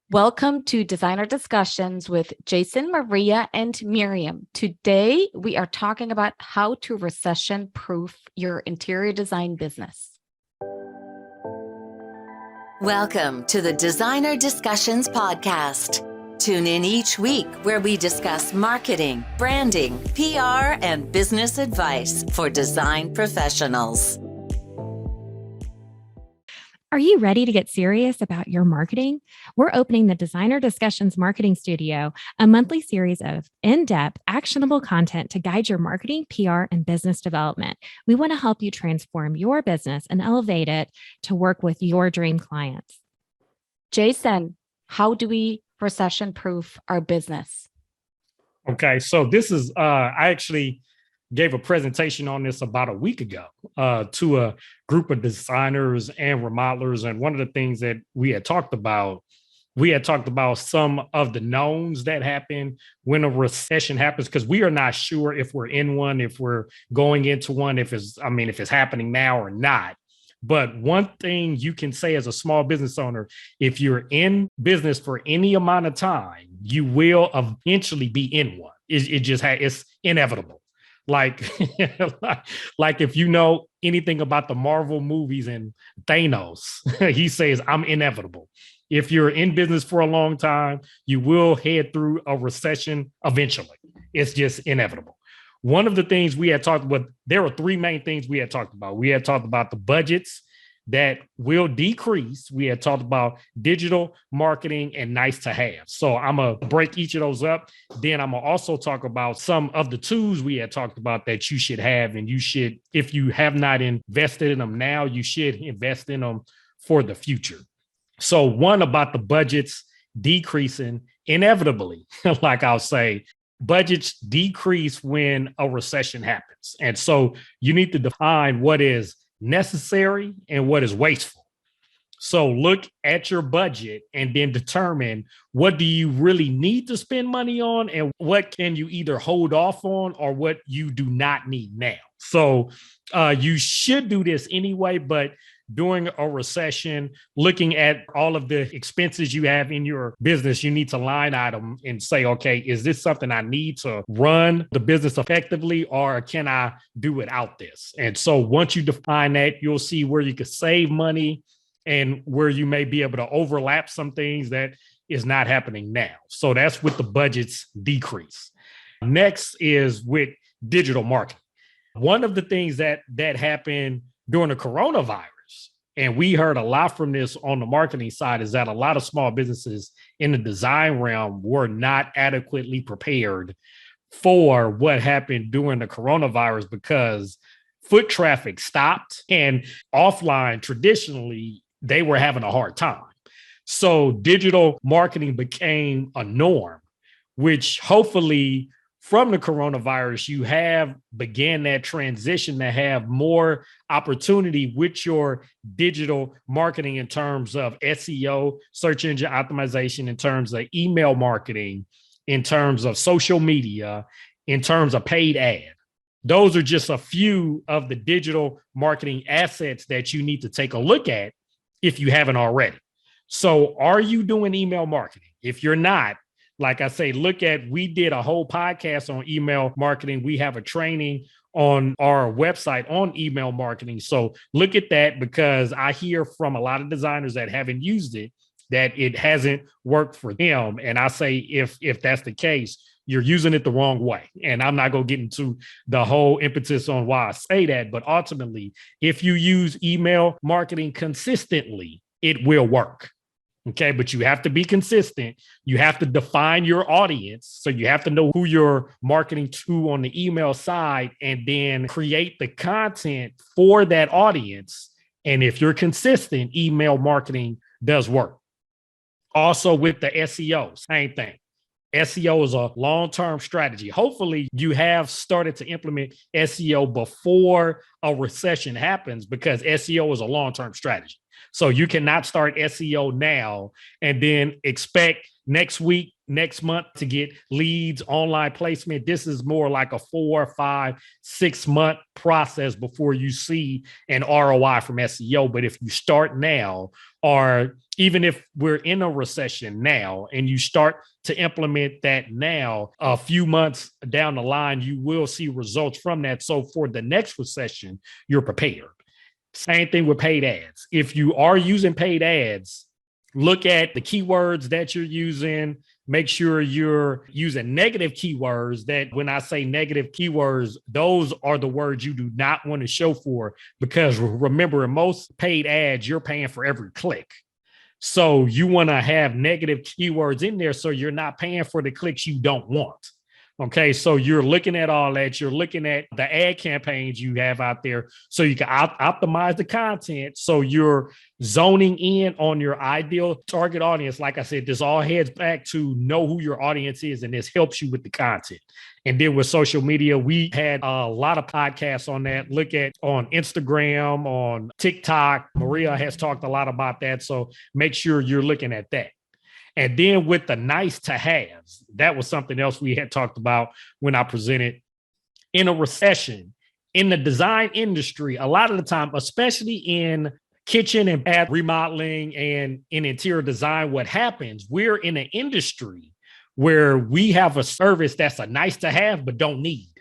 Welcome to Designer Discussions with Jason, Maria, and Mirjam. Today, we are talking about how to recession-proof your interior design business. Welcome to the Designer Discussions podcast. Tune in each week where we discuss marketing, branding, PR, and business advice for design professionals. Are you ready to get serious about your marketing? We're opening the Designer Discussions Marketing Studio, a monthly series of in-depth, actionable content to guide your marketing, PR, and business development. We want to help you transform your business and elevate it to work with your dream clients. Jason, how do we recession-proof our business? Okay, so this is, I actually gave a presentation on this about a week ago to a group of designers and remodelers. And one of the things that we had talked about some of the knowns that happen when a recession happens, because we are not sure if we're in one, if we're going into one, if it's happening now or not. But one thing you can say as a small business owner, if you're in business for any amount of time, you will eventually be in one. It's inevitable. Like if you know anything about the Marvel movies and Thanos, he says, I'm inevitable. If you're in business for a long time, you will head through a recession eventually. It's just inevitable. One of the things we had talked about, there were three main things we had talked about. We had talked about the budgets that will decrease. We had talked about digital marketing and nice to have. So I'm going to break each of those up. Then I'm going to also talk about some of the tools we had talked about that you should have. And you should, if you have not invested in them now, you should invest in them for the future. So one about the budgets decreasing inevitably, like I'll say, budgets decrease when a recession happens. And so you need to define what is necessary and what is wasteful. So look at your budget and then determine what do you really need to spend money on and what can you either hold off on or what you do not need now. So you should do this anyway, but during a recession, looking at all of the expenses you have in your business, you need to line item and say, okay, is this something I need to run the business effectively, or can I do without this? And so once you define that, you'll see where you could save money and where you may be able to overlap some things that is not happening now. So that's with the budgets decrease. Next is with digital marketing. One of the things that happened during the coronavirus, and we heard a lot from this on the marketing side, is that a lot of small businesses in the design realm were not adequately prepared for what happened during the coronavirus because foot traffic stopped and offline traditionally they were having a hard time. So digital marketing became a norm, which hopefully from the coronavirus, you have began that transition to have more opportunity with your digital marketing in terms of SEO, search engine optimization, in terms of email marketing, in terms of social media, in terms of paid ad. Those are just a few of the digital marketing assets that you need to take a look at if you haven't already. So are you doing email marketing? If you're not, like I say, we did a whole podcast on email marketing. We have a training on our website on email marketing. So look at that, because I hear from a lot of designers that haven't used it, that it hasn't worked for them. And I say, if that's the case, you're using it the wrong way. And I'm not going to get into the whole impetus on why I say that. But ultimately, if you use email marketing consistently, it will work. Okay, but you have to be consistent. You have to define your audience. So you have to know who you're marketing to on the email side and then create the content for that audience. And if you're consistent, email marketing does work. Also with the SEO, same thing. SEO is a long-term strategy. Hopefully you have started to implement SEO before a recession happens, because SEO is a long-term strategy. So you cannot start SEO now and then expect next week, next month to get leads, online placement. This is more like a 4, 5, 6 month process before you see an ROI from SEO. But if you start now, or even if we're in a recession now and you start to implement that now, a few months down the line, you will see results from that. So for the next recession, you're prepared. Same thing with paid ads. If you are using paid ads, look at the keywords that you're using. Make sure you're using negative keywords. That when I say negative keywords, those are the words you do not want to show for, because remember, in most paid ads, you're paying for every click. So you want to have negative keywords in there so you're not paying for the clicks you don't want. Okay, so you're looking at all that. You're looking at the ad campaigns you have out there so you can optimize the content. So you're zoning in on your ideal target audience. Like I said, this all heads back to know who your audience is, and this helps you with the content. And then with social media, we had a lot of podcasts on that. Look at on Instagram, on TikTok. Maria has talked a lot about that. So make sure you're looking at that. And then with the nice to haves, that was something else we had talked about when I presented. In a recession, in the design industry, a lot of the time, especially in kitchen and bath remodeling and in interior design, what happens, we're in an industry where we have a service that's a nice to have, but don't need.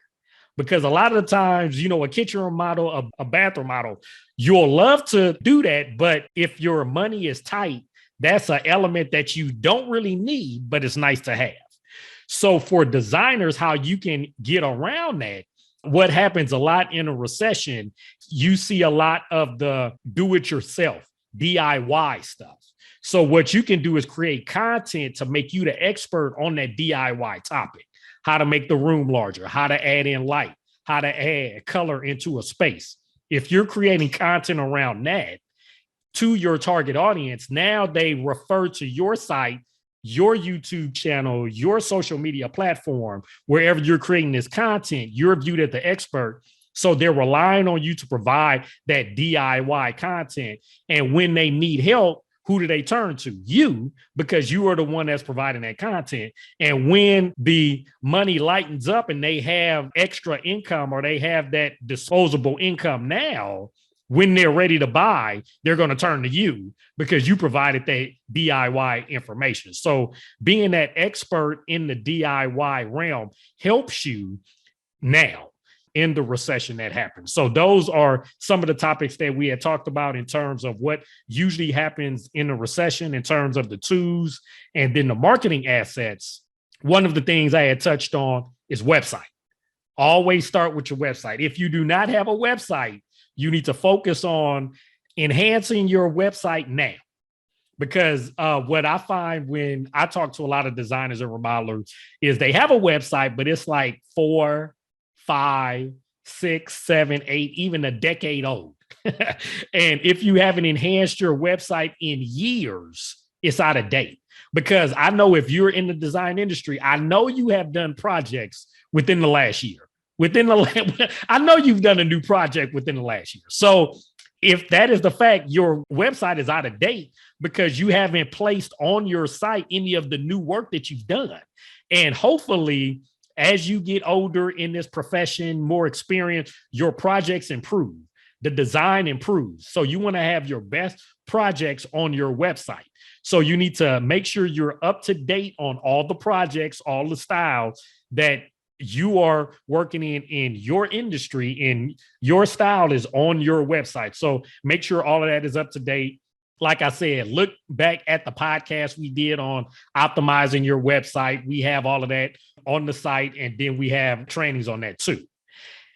Because a lot of the times, you know, a kitchen remodel, a bathroom model, you'll love to do that. But if your money is tight, that's an element that you don't really need, but it's nice to have. So for designers, how you can get around that, what happens a lot in a recession, you see a lot of the do-it-yourself, DIY stuff. So what you can do is create content to make you the expert on that DIY topic. How to make the room larger, how to add in light, how to add color into a space. If you're creating content around that, to your target audience, now they refer to your site, your YouTube channel, your social media platform, wherever you're creating this content, you're viewed as the expert. So they're relying on you to provide that DIY content. And when they need help, who do they turn to? You, because you are the one that's providing that content. And when the money lightens up and they have extra income or they have that disposable income now, when they're ready to buy, they're going to turn to you because you provided that DIY information. So being that expert in the DIY realm helps you now in the recession that happens. So those are some of the topics that we had talked about in terms of what usually happens in a recession, in terms of the tools and then the marketing assets. One of the things I had touched on is website. Always start with your website. If you do not have a website, you need to focus on enhancing your website now. Because what I find when I talk to a lot of designers and remodelers is they have a website, but it's like 4, 5, 6, 7, 8, even a decade old. And if you haven't enhanced your website in years, it's out of date. Because I know if you're in the design industry, I know you have done projects within the last year. I know you've done a new project within the last year. So if that is the fact, your website is out of date because you haven't placed on your site any of the new work that you've done. And hopefully, as you get older in this profession, more experience, your projects improve, the design improves. So you want to have your best projects on your website. So you need to make sure you're up to date on all the projects, all the styles that you are working in your industry, and your style is on your website. So make sure all of that is up to date. Like I said, look back at the podcast we did on optimizing your website. We have all of that on the site, and then we have trainings on that too.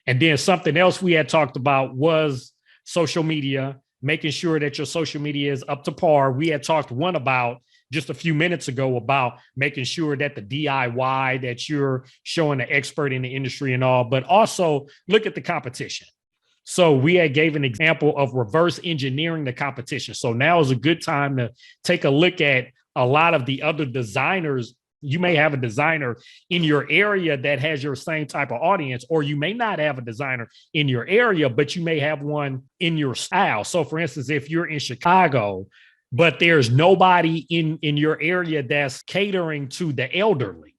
And then something else we had talked about was social media, making sure that your social media is up to par. We had talked about just a few minutes ago about making sure that the DIY, that you're showing the expert in the industry and all, but also look at the competition. So we had gave an example of reverse engineering the competition. So now is a good time to take a look at a lot of the other designers You may have a designer in your area that has your same type of audience, or you may not have a designer in your area, but you may have one in your style. So for instance, if you're in Chicago, but there's nobody in your area that's catering to the elderly,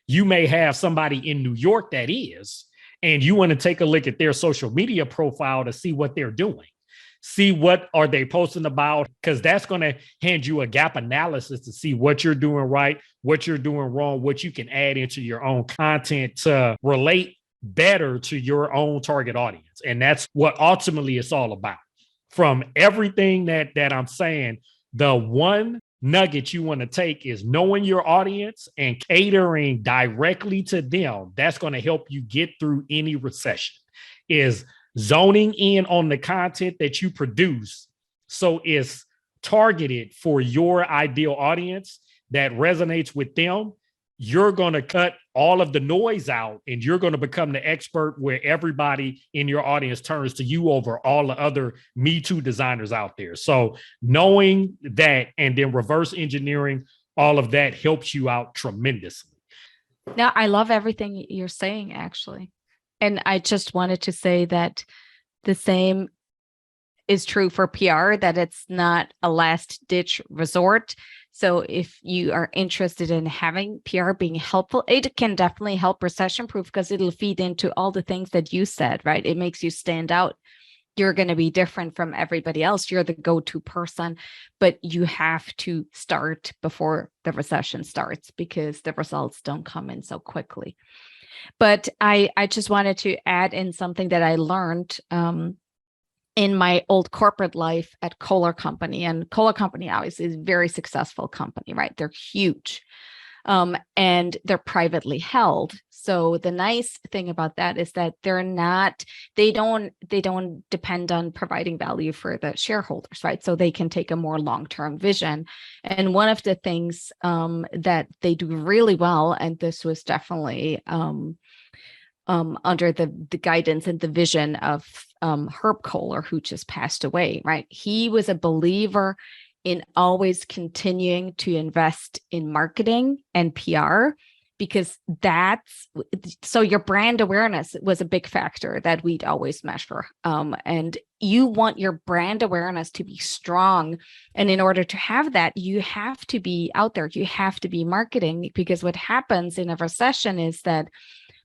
you may have somebody in New York that is, and you want to take a look at their social media profile to see what they're doing. See what are they posting about, because that's going to hand you a gap analysis to see what you're doing right, what you're doing wrong, what you can add into your own content to relate better to your own target audience. And that's what ultimately it's all about. From everything that I'm saying, the one nugget you want to take is knowing your audience and catering directly to them. That's going to help you get through any recession, is zoning in on the content that you produce so it's targeted for your ideal audience that resonates with them. You're going to cut all of the noise out, and you're going to become the expert where everybody in your audience turns to you over all the other Me Too designers out there. So knowing that and then reverse engineering all of that helps you out tremendously. Now, I love everything you're saying, actually. And I just wanted to say that the same is true for PR, that it's not a last ditch resort. So if you are interested in having PR being helpful, it can definitely help Recession-Proof, because it'll feed into all the things that you said, right? It makes you stand out. You're going to be different from everybody else. You're the go-to person, but you have to start before the recession starts, because the results don't come in so quickly. But I just wanted to add in something that I learned in my old corporate life at Kohler Company. And Kohler Company obviously is a very successful company, right? They're huge and they're privately held. So the nice thing about that is that they don't depend on providing value for the shareholders, right? So they can take a more long-term vision. And one of the things that they do really well, and this was definitely under the guidance and the vision of Herb Kohler, who just passed away, right? He was a believer in always continuing to invest in marketing and PR, because so your brand awareness was a big factor that we'd always measure. And you want your brand awareness to be strong. And in order to have that, you have to be out there. You have to be marketing, because what happens in a recession is that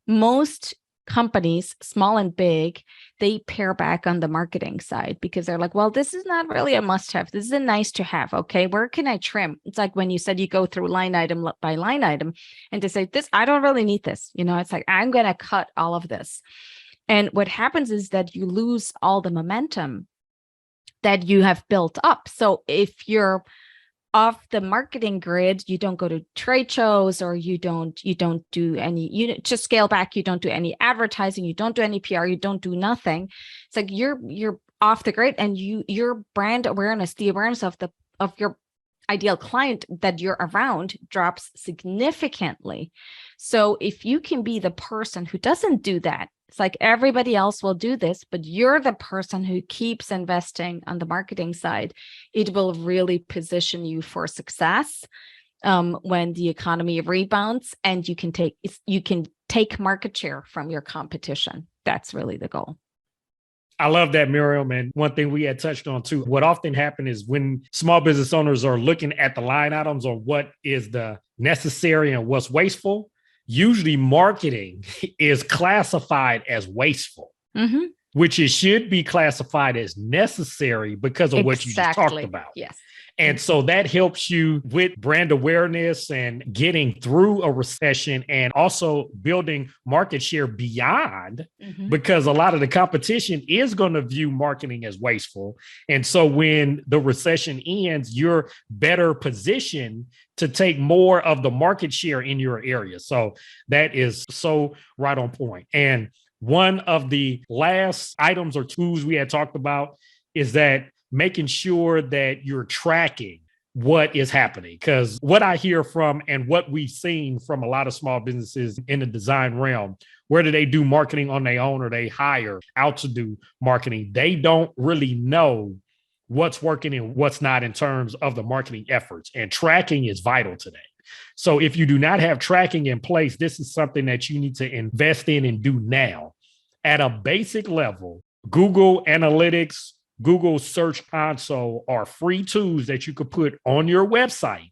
most companies, small and big, they pare back on the marketing side, because they're like, well, this is not really a must-have. This is a nice to have. Okay, where can I trim? It's like when you said you go through line item by line item and to say, this, I don't really need this. It's like, I'm going to cut all of this. And what happens is that you lose all the momentum that you have built up. So if you're off the marketing grid, you don't go to trade shows, or you don't do any, you just scale back. You don't do any advertising. You don't do any PR. You don't do nothing. It's like you're off the grid, and your brand awareness, the awareness of your ideal client that you're around, drops significantly. So if you can be the person who doesn't do that, it's like everybody else will do this, but you're the person who keeps investing on the marketing side, it will really position you for success when the economy rebounds, and you can take market share from your competition. That's really the goal. I love that, Mirjam. And one thing we had touched on too, what often happens is when small business owners are looking at the line items on what is the necessary and what's wasteful, usually marketing is classified as wasteful, which it should be classified as necessary because of what you just talked about. Yes. And so that helps you with brand awareness and getting through a recession, and also building market share beyond, because a lot of the competition is going to view marketing as wasteful. And so when the recession ends, you're better positioned to take more of the market share in your area. So that is so right on point. And one of the last items or tools we had talked about is that making sure that you're tracking what is happening. Because what I hear from, and what we've seen from a lot of small businesses in the design realm, whether they do marketing on their own or they hire out to do marketing, they don't really know what's working and what's not in terms of the marketing efforts. And tracking is vital to that. So if you do not have tracking in place, this is something that you need to invest in and do now. At a basic level, Google Analytics, Google Search Console are free tools that you could put on your website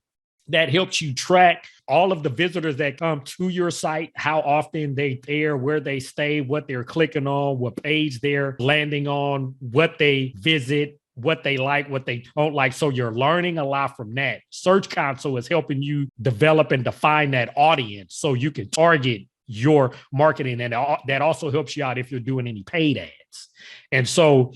that helps you track all of the visitors that come to your site, how often they there, where they stay, what they're clicking on, what page they're landing on, what they visit, what they like, what they don't like. So you're learning a lot from that. Search Console is helping you develop and define that audience so you can target your marketing. And that also helps you out if you're doing any paid ads. And so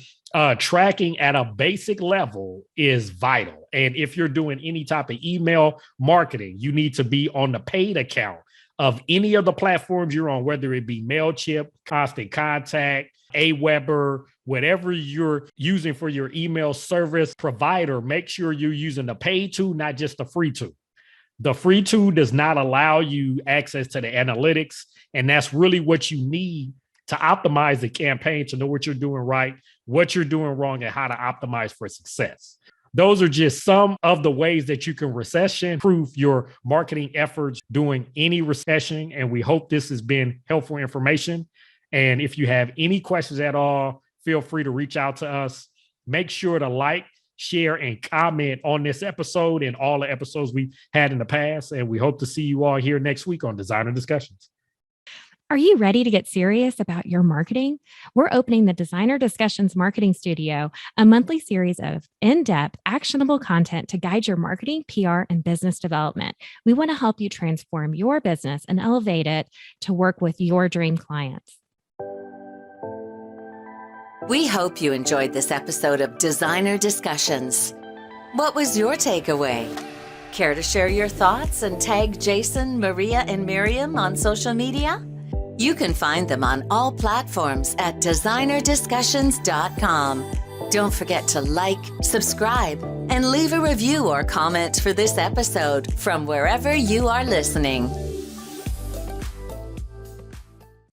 tracking at a basic level is vital. And if you're doing any type of email marketing, you need to be on the paid account of any of the platforms you're on, whether it be MailChimp, Constant Contact, Aweber, whatever you're using for your email service provider. Make sure you're using the paid tool, not just the free tool. The free tool does not allow you access to the analytics. And that's really what you need to optimize the campaign, to know what you're doing right, what you're doing wrong, and how to optimize for success. Those are just some of the ways that you can recession-proof your marketing efforts during any recession. And we hope this has been helpful information. And if you have any questions at all, feel free to reach out to us. Make sure to like, share, and comment on this episode and all the episodes we've had in the past. And we hope to see you all here next week on Designer Discussions. Are you ready to get serious about your marketing? We're opening the Designer Discussions Marketing Studio, a monthly series of in-depth, actionable content to guide your marketing, PR, and business development. We want to help you transform your business and elevate it to work with your dream clients. We hope you enjoyed this episode of Designer Discussions. What was your takeaway? Care to share your thoughts and tag Jason, Maria, and Mirjam on social media? You can find them on all platforms at designerdiscussions.com. Don't forget to like, subscribe, and leave a review or comment for this episode from wherever you are listening.